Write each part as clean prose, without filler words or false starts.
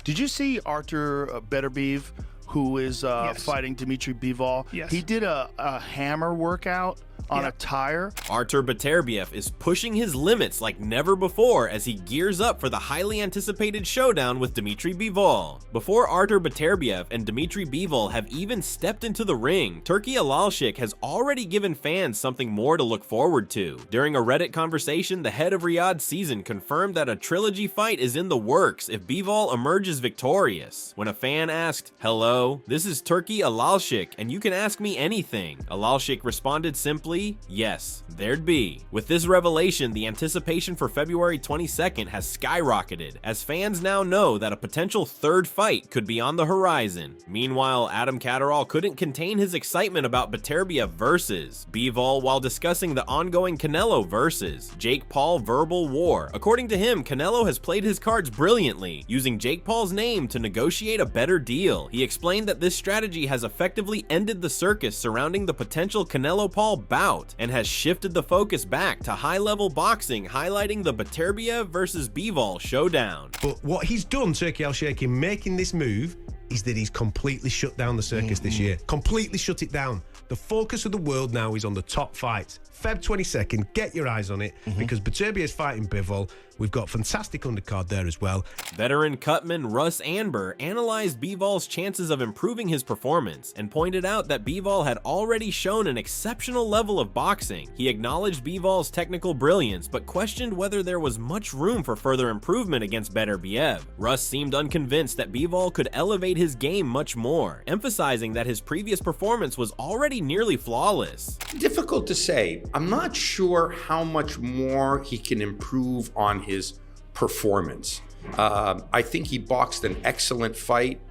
Did you see Artur Beterbiev, who is Yes. fighting Dmitry Bivol? Yes. He did a hammer workout on a tire. Artur Beterbiev is pushing his limits like never before as he gears up for the highly anticipated showdown with Dmitry Bivol. Before Artur Beterbiev and Dmitry Bivol have even stepped into the ring, Turkey Alalshik has already given fans something more to look forward to. During a Reddit conversation, the head of Riyadh Season confirmed that a trilogy fight is in the works if Bivol emerges victorious. When a fan asked, "Hello, this is Turkey Alalshik, and you can ask me anything," Alalshik responded simply, "Yes, there'd be." With this revelation, the anticipation for February 22nd has skyrocketed, as fans now know that a potential third fight could be on the horizon. Meanwhile, Adam Catterall couldn't contain his excitement about Beterbiev versus Bivol while discussing the ongoing Canelo versus Jake Paul verbal war. According to him, Canelo has played his cards brilliantly, using Jake Paul's name to negotiate a better deal. He explained that this strategy has effectively ended the circus surrounding the potential Canelo-Paul bout and has shifted the focus back to high-level boxing, highlighting the Beterbiev versus Bivol showdown. But what he's done, Turkey Al-Sheikh, in making this move is that he's completely shut down the circus this year. Completely shut it down. The focus of the world now is on the top fights. Feb 22nd, get your eyes on it, because Beterbiev's fighting Bivol. We've got fantastic undercard there as well. Veteran cutman Russ Anber analyzed Bivol's chances of improving his performance and pointed out that Bivol had already shown an exceptional level of boxing. He acknowledged Bivol's technical brilliance, but questioned whether there was much room for further improvement against Beterbiev. Russ seemed unconvinced that Bivol could elevate his game much more, emphasizing that his previous performance was already nearly flawless. Difficult to say. I'm not sure how much more he can improve on his performance. I think he boxed an excellent fight.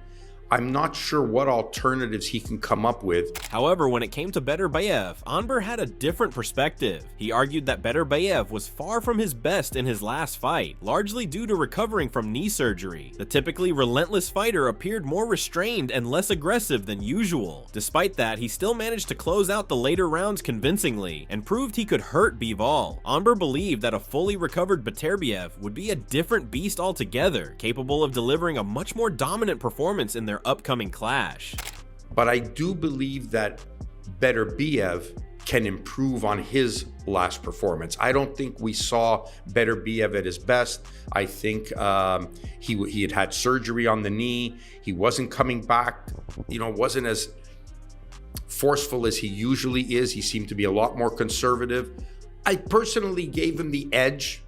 I'm not sure what alternatives he can come up with. However, when it came to Beterbiev, Anber had a different perspective. He argued that Beterbiev was far from his best in his last fight, largely due to recovering from knee surgery. The typically relentless fighter appeared more restrained and less aggressive than usual. Despite that, he still managed to close out the later rounds convincingly and proved he could hurt Bivol. Anber believed that a fully recovered Beterbiev would be a different beast altogether, capable of delivering a much more dominant performance in their upcoming clash. But I do believe that Beterbiev can improve on his last performance. I don't think we saw Beterbiev at his best. I think he had surgery on the knee. He wasn't coming back, wasn't as forceful as he usually is. He seemed to be a lot more conservative. I personally gave him the edge.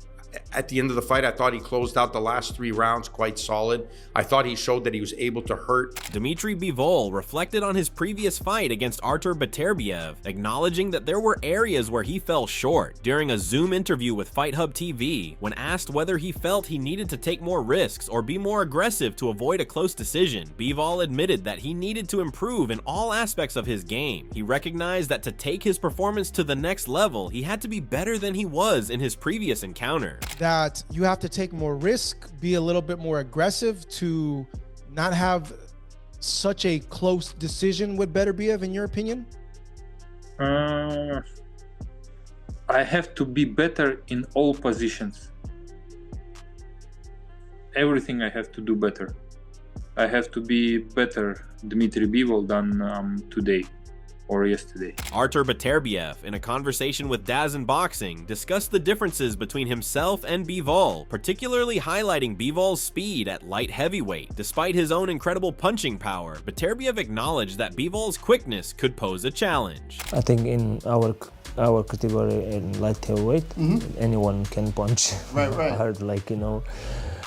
At the end of the fight, I thought he closed out the last 3 rounds quite solid. I thought he showed that he was able to hurt. Dmitry Bivol reflected on his previous fight against Artur Beterbiev, acknowledging that there were areas where he fell short. During a Zoom interview with Fight Hub TV, when asked whether he felt he needed to take more risks or be more aggressive to avoid a close decision, Bivol admitted that he needed to improve in all aspects of his game. He recognized that to take his performance to the next level, he had to be better than he was in his previous encounter. That you have to take more risk, be a little bit more aggressive to not have such a close decision with Beterbiev, in your opinion? I have to be better in all positions. Everything I have to do better. I have to be better Dmitry Bivol than today or yesterday. Artur Beterbiev, in a conversation with DAZN Boxing, discussed the differences between himself and Bivol, particularly highlighting Bivol's speed at light heavyweight. Despite his own incredible punching power, Beterbiev acknowledged that Bivol's quickness could pose a challenge. I think in our category in light heavyweight, anyone can punch hard,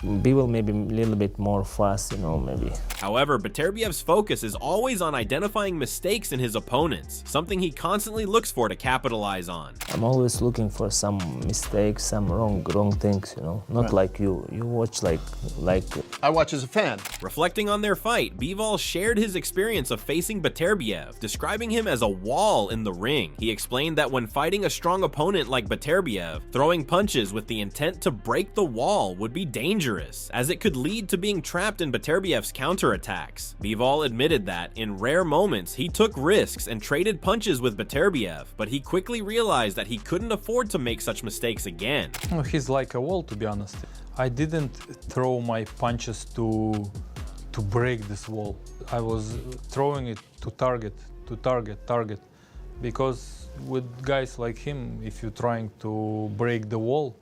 Bivol maybe a little bit more fast, maybe. However, Beterbiev's focus is always on identifying mistakes in his opponents, something he constantly looks for to capitalize on. I'm always looking for some mistakes, some wrong things, not like you watch like I watch as a fan. Reflecting on their fight, Bivol shared his experience of facing Beterbiev, describing him as a wall in the ring. He explained that when fighting a strong opponent like Beterbiev, throwing punches with the intent to break the wall would be dangerous, as it could lead to being trapped in Beterbiev's counterattacks. Bivol admitted that, in rare moments, he took risks and traded punches with Beterbiev, but he quickly realized that he couldn't afford to make such mistakes again. Well, he's like a wall, to be honest. I didn't throw my punches to break this wall. I was throwing it to target, because with guys like him, if you're trying to break the wall,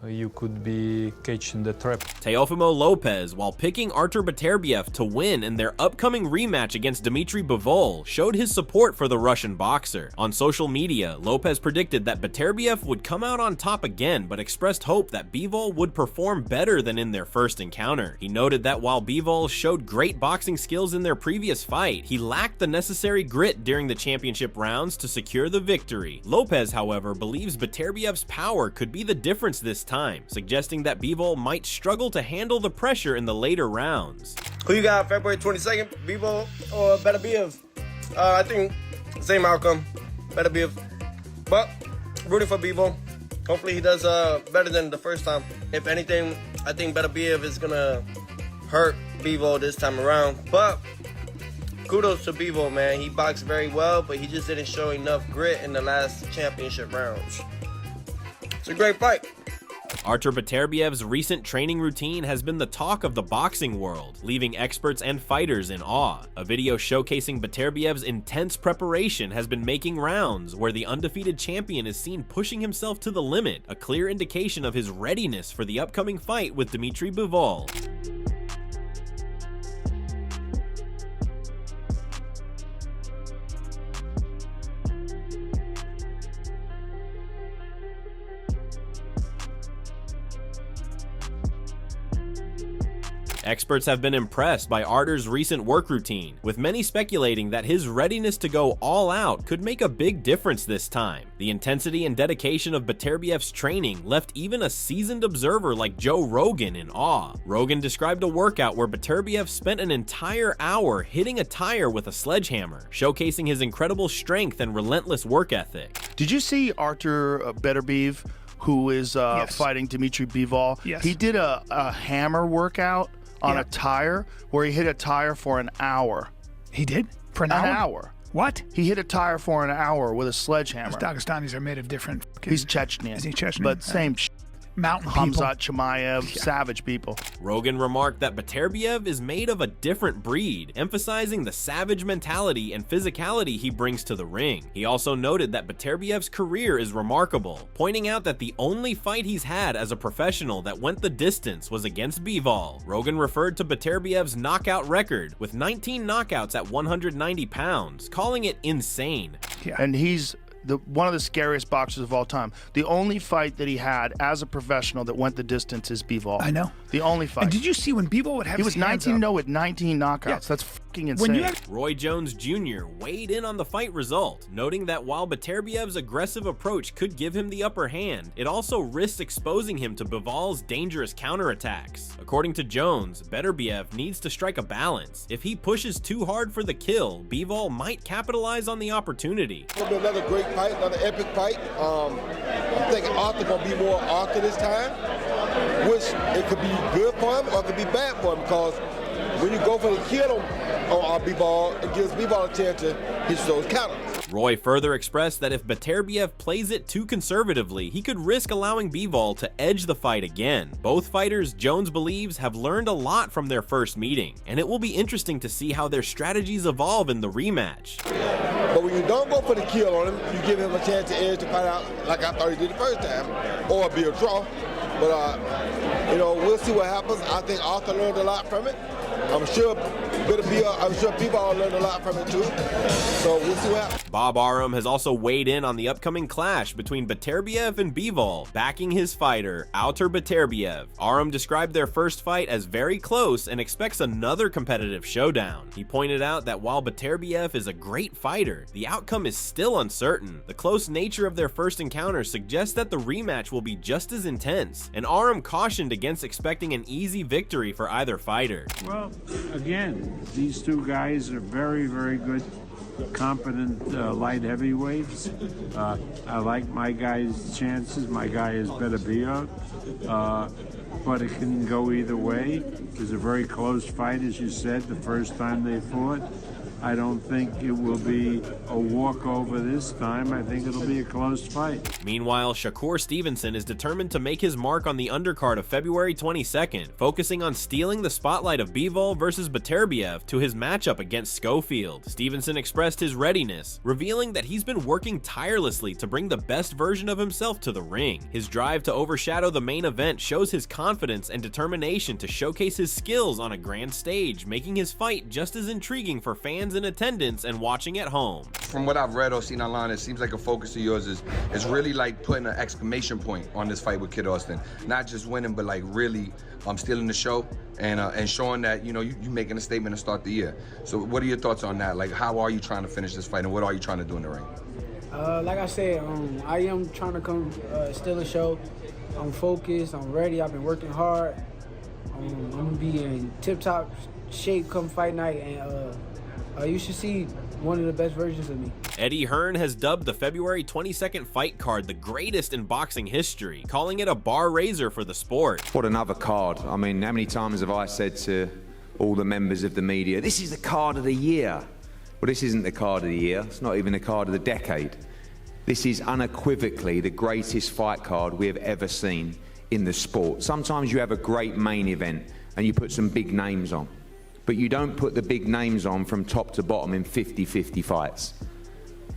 you could be catching the trap. Teofimo Lopez, while picking Artur Beterbiev to win in their upcoming rematch against Dmitry Bivol, showed his support for the Russian boxer. On social media, Lopez predicted that Beterbiev would come out on top again, but expressed hope that Bivol would perform better than in their first encounter. He noted that while Bivol showed great boxing skills in their previous fight, he lacked the necessary grit during the championship rounds to secure the victory. Lopez, however, believes Beterbiev's power could be the difference this time, suggesting that Bivol might struggle to handle the pressure in the later rounds. Who you got February 22nd, Bivol or Beterbiev? I think same outcome, Beterbiev. But rooting for Bivol. Hopefully he does better than the first time. If anything, I think Beterbiev is gonna hurt Bivol this time around. But kudos to Bivol, man. He boxed very well, but he just didn't show enough grit in the last championship rounds. It's a great fight. Artur Beterbiev's recent training routine has been the talk of the boxing world, leaving experts and fighters in awe. A video showcasing Beterbiev's intense preparation has been making rounds, where the undefeated champion is seen pushing himself to the limit, a clear indication of his readiness for the upcoming fight with Dmitry Bivol. Experts have been impressed by Artur's recent work routine, with many speculating that his readiness to go all out could make a big difference this time. The intensity and dedication of Beterbiev's training left even a seasoned observer like Joe Rogan in awe. Rogan described a workout where Beterbiev spent an entire hour hitting a tire with a sledgehammer, showcasing his incredible strength and relentless work ethic. Did you see Artur Beterbiev, who is fighting Dmitry Bivol? Yes. He did a hammer workout on a tire where he hit a tire for an hour. He did? For an hour? An hour. What? He hit a tire for an hour with a sledgehammer. Dagestanis are made of different... He's Chechenian. Is he Chechenian? But same mountain people. Hamzat Chimaev, savage people. Rogan remarked that Beterbiev is made of a different breed, emphasizing the savage mentality and physicality he brings to the ring. He also noted that Beterbiev's career is remarkable, pointing out that the only fight he's had as a professional that went the distance was against Bivol. Rogan referred to Beterbiev's knockout record, with 19 knockouts at 190 pounds, calling it insane. Yeah. And he's one of the scariest boxers of all time. The only fight that he had as a professional that went the distance is Bivol. I know. The only fight. And did you see when Bivol would have He was his hands 19-0 up? with 19 knockouts. Yeah. That's fucking insane. Roy Jones Jr. weighed in on the fight result, noting that while Beterbiev's aggressive approach could give him the upper hand, it also risks exposing him to Bivol's dangerous counterattacks. According to Jones, Beterbiev needs to strike a balance. If he pushes too hard for the kill, Bivol might capitalize on the opportunity. It's gonna be another great fight, another epic fight. I'm thinking Arthur gonna be more Arthur this time, which it could be good for him or it could be bad for him, because when you go for the kill on Bivol, it gives Bivol a chance to hit those counters. Roy further expressed that if Beterbiev plays it too conservatively, he could risk allowing Bivol to edge the fight again. Both fighters, Jones believes, have learned a lot from their first meeting, and it will be interesting to see how their strategies evolve in the rematch. But when you don't go for the kill on him, you give him a chance to edge the fight out like I thought he did the first time, or be a draw. But, we'll see what happens. I think Arthur learned a lot from it. I'm sure I'm sure people all learned a lot from it too. So we'll see what happens. Bob Arum has also weighed in on the upcoming clash between Beterbiev and Bivol, backing his fighter, Artur Beterbiev. Arum described their first fight as very close and expects another competitive showdown. He pointed out that while Beterbiev is a great fighter, the outcome is still uncertain. The close nature of their first encounter suggests that the rematch will be just as intense, and Arum cautioned against expecting an easy victory for either fighter. Well, again, these two guys are very, very good, competent light heavyweights. I like my guy's chances. My guy is Beterbiev, but it can go either way. It was a very close fight, as you said, the first time they fought. I don't think it will be a walkover this time. I think it'll be a close fight. Meanwhile, Shakur Stevenson is determined to make his mark on the undercard of February 22nd, focusing on stealing the spotlight of Bivol versus Beterbiev to his matchup against Schofield. Stevenson expressed his readiness, revealing that he's been working tirelessly to bring the best version of himself to the ring. His drive to overshadow the main event shows his confidence and determination to showcase his skills on a grand stage, making his fight just as intriguing for fans in attendance and watching at home. From what I've read or seen online, it seems like a focus of yours is really like putting an exclamation point on this fight with Kid Austin. Not just winning, but like really stealing the show and showing that, you know, you making a statement to start the year. So what are your thoughts on that? Like, how are you trying to finish this fight and what are you trying to do in the ring? Like I said, I am trying to come steal the show. I'm focused, I'm ready, I've been working hard. I'm gonna be in tip-top shape come fight night, and you should see one of the best versions of me. Eddie Hearn has dubbed the February 22nd fight card the greatest in boxing history, calling it a bar raiser for the sport. What another card. I mean, how many times have I said to all the members of the media, this is the card of the year. Well, this isn't the card of the year. It's not even the card of the decade. This is unequivocally the greatest fight card we have ever seen in the sport. Sometimes you have a great main event and you put some big names on, but you don't put the big names on from top to bottom in 50-50 fights.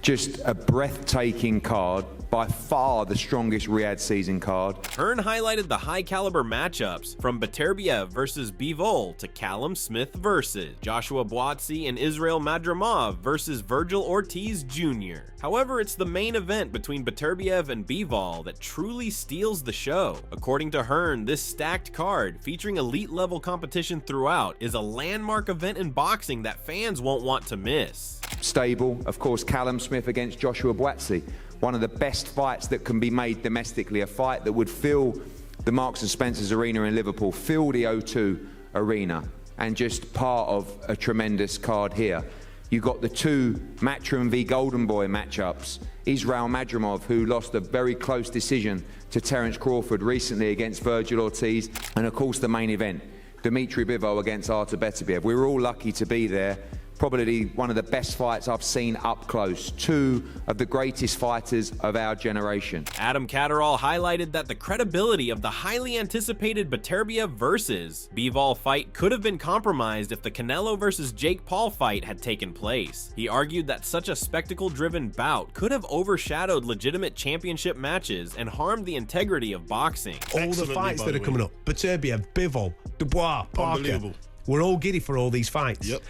Just a breathtaking card, by far the strongest Riyadh season card. Hearn highlighted the high-caliber matchups from Beterbiev versus Bivol to Callum Smith versus Joshua Buatsi and Israel Madrimov versus Virgil Ortiz Jr. However, it's the main event between Beterbiev and Bivol that truly steals the show. According to Hearn, this stacked card, featuring elite-level competition throughout, is a landmark event in boxing that fans won't want to miss. Stable, of course, Callum Smith against Joshua Buatsi. One of the best fights that can be made domestically, a fight that would fill the Marks and Spencer's Arena in Liverpool, fill the O2 Arena, and just part of a tremendous card here. You got the two Matchroom v Golden Boy matchups. Israel Madrimov, who lost a very close decision to Terence Crawford recently against Virgil Ortiz, and of course the main event, Dmitry Bivol against Artur Beterbiev. We were all lucky to be there. Probably one of the best fights I've seen up close. Two of the greatest fighters of our generation. Adam Catterall highlighted that the credibility of the highly anticipated Beterbiev versus Bivol fight could have been compromised if the Canelo versus Jake Paul fight had taken place. He argued that such a spectacle-driven bout could have overshadowed legitimate championship matches and harmed the integrity of boxing. All the fights that are coming up, Beterbiev, Bivol, Dubois, Parker, we're all giddy for all these fights. Yep.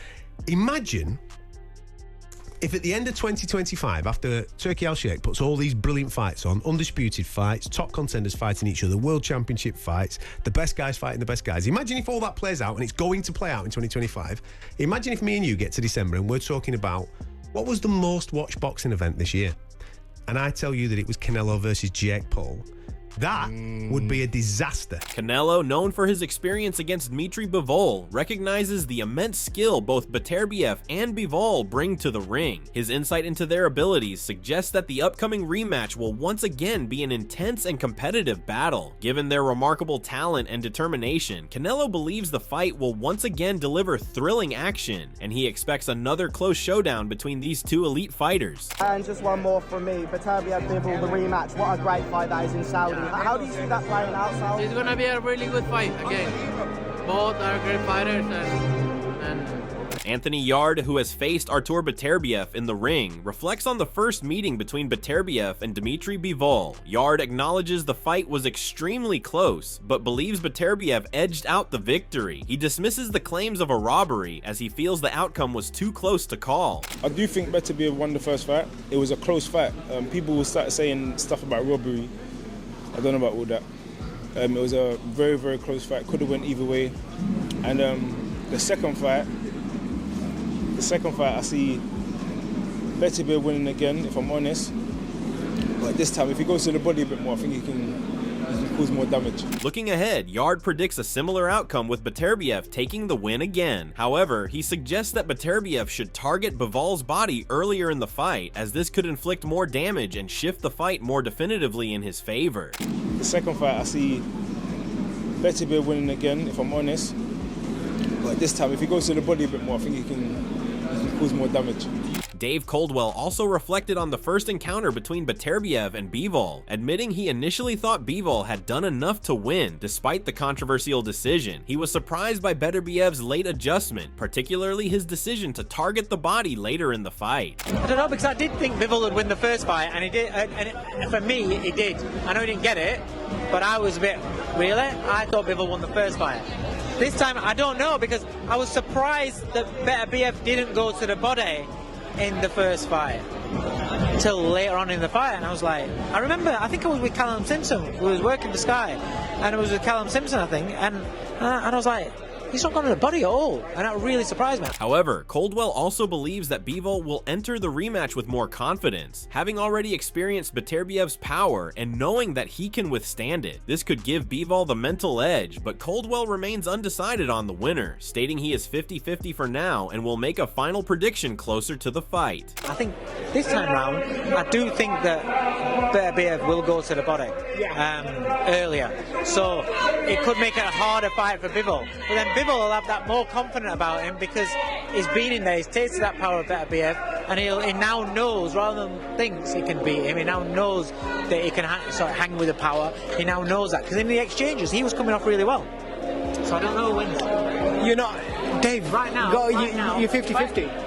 Imagine if at the end of 2025, after Turki Al-Sheikh puts all these brilliant fights on, undisputed fights, top contenders fighting each other, world championship fights, the best guys fighting the best guys. Imagine if all that plays out, and it's going to play out in 2025. Imagine if me and you get to December and we're talking about what was the most watched boxing event this year. And I tell you that it was Canelo versus Jake Paul. That would be a disaster. Canelo, known for his experience against Dmitry Bivol, recognizes the immense skill both Beterbiev and Bivol bring to the ring. His insight into their abilities suggests that the upcoming rematch will once again be an intense and competitive battle. Given their remarkable talent and determination, Canelo believes the fight will once again deliver thrilling action, and he expects another close showdown between these two elite fighters. And just one more from me, Beterbiev Bivol, the rematch. What a great fight that is in Saudi. How do you see that playing out, Sal? It's going to be a really good fight again. Both are great fighters, and Anthony Yarde, who has faced Artur Beterbiev in the ring, reflects on the first meeting between Beterbiev and Dmitry Bivol. Yarde acknowledges the fight was extremely close, but believes Beterbiev edged out the victory. He dismisses the claims of a robbery, as he feels the outcome was too close to call. I do think Beterbiev won the first fight. It was a close fight. People will start saying stuff about robbery. I don't know about all that. It was a very, very close fight. Could have went either way. And the second fight, I see Beterbiev winning again, if I'm honest. But this time, if he goes to the body a bit more, I think he can cause more damage. Looking ahead, Yarde predicts a similar outcome with Beterbiev taking the win again. However, he suggests that Beterbiev should target Bivol's body earlier in the fight, as this could inflict more damage and shift the fight more definitively in his favor. The second fight, I see Beterbiev winning again, if I'm honest. But this time, if he goes to the body a bit more, I think he can cause more damage. Dave Coldwell also reflected on the first encounter between Beterbiev and Bivol, admitting he initially thought Bivol had done enough to win despite the controversial decision. He was surprised by Beterbiev's late adjustment, particularly his decision to target the body later in the fight. I don't know, because I did think Bivol would win the first fight, and he did. And for me, he did. I know he didn't get it, but I was a bit, really? I thought Bivol won the first fight. This time, I don't know, because I was surprised that Beterbiev didn't go to the body in the first fight until later on in the fight, and I was like, I think it was with Callum Simpson, who was working for Sky, and it was with Callum Simpson, I think, and I was like, he's not gone to the body at all, and that really surprised me. However, Coldwell also believes that Bivol will enter the rematch with more confidence, having already experienced Beterbiev's power and knowing that he can withstand it. This could give Bivol the mental edge, but Coldwell remains undecided on the winner, stating he is 50-50 for now and will make a final prediction closer to the fight. I think this time round, I do think that Beterbiev will go to the body earlier, so it could make it a harder fight for Bivol. But then Bivol will have that more confident about him because he's been in there, he's tasted that power of Beterbiev, and he now knows, rather than thinks he can beat him, he now knows that he can hang with the power. He now knows that, because in the exchanges he was coming off really well. So I don't know when. You're not, Dave, right now. You're 50-50.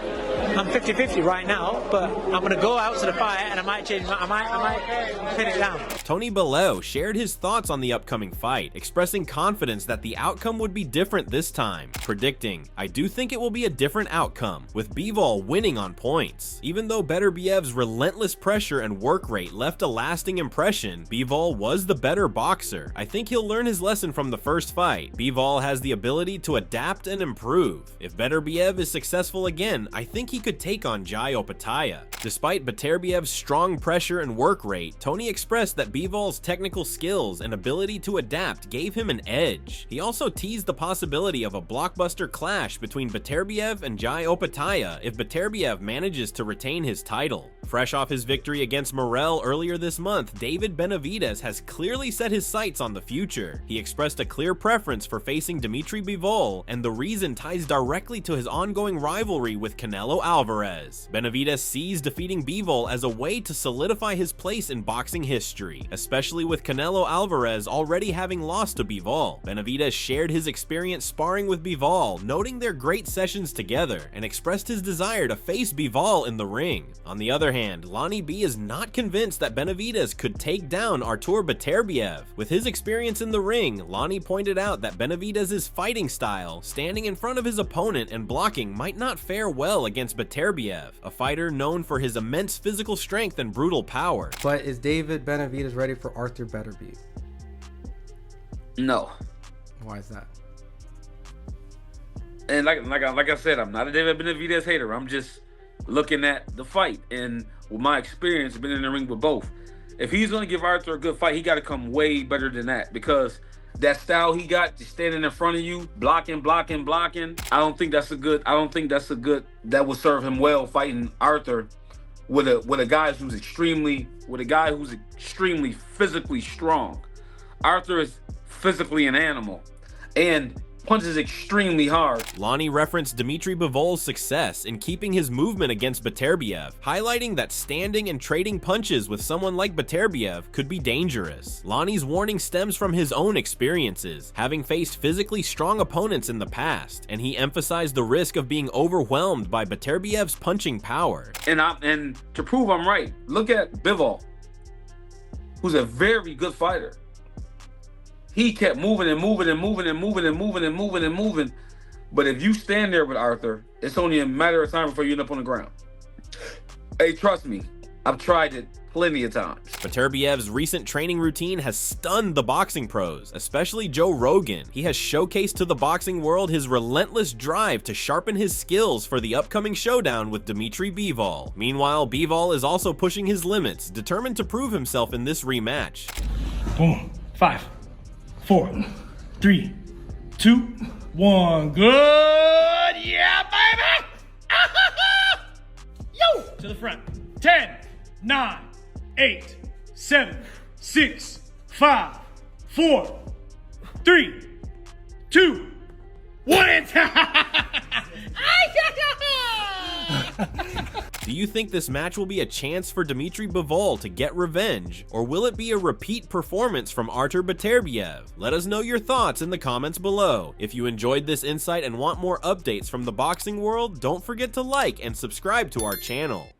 I'm 50-50 right now, but I'm going to go out to the fight and I might change I might pin it down. Tony Bellew shared his thoughts on the upcoming fight, expressing confidence that the outcome would be different this time, predicting, "I do think it will be a different outcome, with Bivol winning on points." Even though Beterbiev's relentless pressure and work rate left a lasting impression, Bivol was the better boxer. I think he'll learn his lesson from the first fight. Bivol has the ability to adapt and improve. If Beterbiev is successful again, I think he could take on Jai Opetaia. Despite Beterbiev's strong pressure and work rate, Tony expressed that Bivol's technical skills and ability to adapt gave him an edge. He also teased the possibility of a blockbuster clash between Beterbiev and Jai Opetaia if Beterbiev manages to retain his title. Fresh off his victory against Morel earlier this month, David Benavidez has clearly set his sights on the future. He expressed a clear preference for facing Dmitry Bivol, and the reason ties directly to his ongoing rivalry with Canelo Alvarez. Benavidez sees defeating Bivol as a way to solidify his place in boxing history, especially with Canelo Alvarez already having lost to Bivol. Benavidez shared his experience sparring with Bivol, noting their great sessions together, and expressed his desire to face Bivol in the ring. On the other hand, Lonnie B is not convinced that Benavidez could take down Artur Beterbiev. With his experience in the ring, Lonnie pointed out that Benavidez's fighting style, standing in front of his opponent and blocking, might not fare well against Beterbiev, a fighter known for his immense physical strength and brutal power. But is David Benavidez ready for Artur Beterbiev? No. Why is that? And like I said, I'm not a David Benavidez hater. I'm just looking at the fight, and with my experience, been in the ring with both. If he's going to give Artur a good fight, he got to come way better than that, because that style he got, just standing in front of you, blocking. I don't think that's a good. That would serve him well fighting Artur with a guy who's extremely physically strong. Artur is physically an animal, and punches extremely hard. Lonnie referenced Dmitry Bivol's success in keeping his movement against Beterbiev, highlighting that standing and trading punches with someone like Beterbiev could be dangerous. Lonnie's warning stems from his own experiences, having faced physically strong opponents in the past, and he emphasized the risk of being overwhelmed by Beterbiev's punching power. And to prove I'm right, look at Bivol, who's a very good fighter. He kept moving and moving and moving and moving and moving and moving and moving. But if you stand there with Artur, it's only a matter of time before you end up on the ground. Hey, trust me, I've tried it plenty of times. Beterbiev's recent training routine has stunned the boxing pros, especially Joe Rogan. He has showcased to the boxing world his relentless drive to sharpen his skills for the upcoming showdown with Dmitry Bivol. Meanwhile, Bivol is also pushing his limits, determined to prove himself in this rematch. Boom. 5, 4, 3, 2, 1. Good. Yeah, baby. Yo. To the front. 10, 9, 8, 7, 6, 5, 4, 3, 2, 1. Do you think this match will be a chance for Dmitry Bivol to get revenge, or will it be a repeat performance from Artur Beterbiev? Let us know your thoughts in the comments below. If you enjoyed this insight and want more updates from the boxing world, don't forget to like and subscribe to our channel.